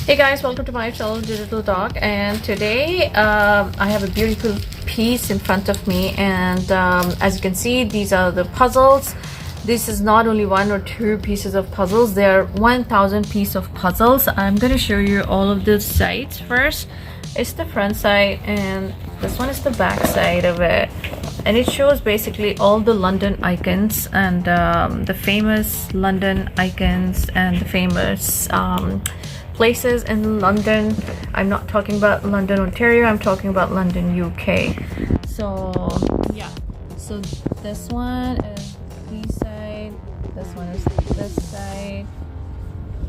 Hey guys, welcome to my channel Digital Dog, and today I have a beautiful piece in front of me, and as you can see, these are the puzzles. This is not only one or two pieces of puzzles, there are 1,000 pieces of puzzles. I'm going to show you all of the sides. First it's the front side, and this one is the back side of it, and it shows basically all the London icons and the famous London icons and the famous places in London. I'm not talking about London, Ontario, I'm talking about London, UK. So yeah, so this one is this side, this one is this side,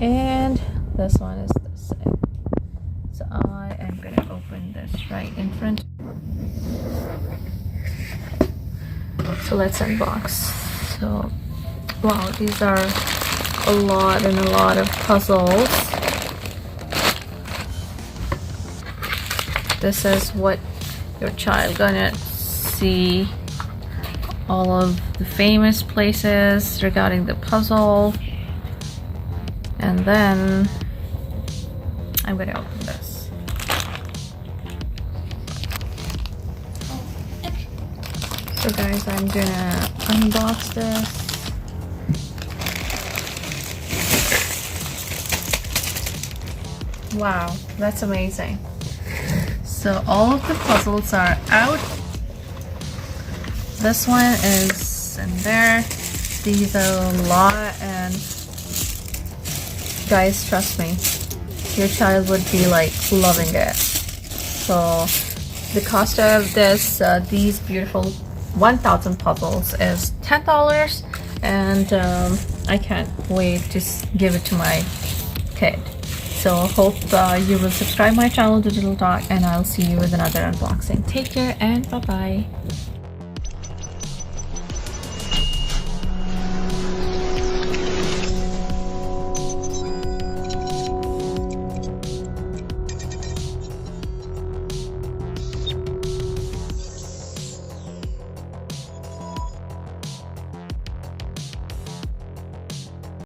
and this one is this side. So I am gonna open this right in front. So let's unbox. So wow, these are a lot and a lot of puzzles. This is what your child gonna see, all of the famous places regarding the puzzle. And then I'm gonna open this. So guys, I'm gonna unbox this. Wow, that's amazing. So all of the puzzles are out. This one is in there. These are a lot, and guys, trust me, your child would be like loving it. So the cost of this, these beautiful 1,000 puzzles is $10, and I can't wait to give it to my kid. So hope you will subscribe my channel Digital Talk, and I'll see you with another unboxing. Take care and bye bye.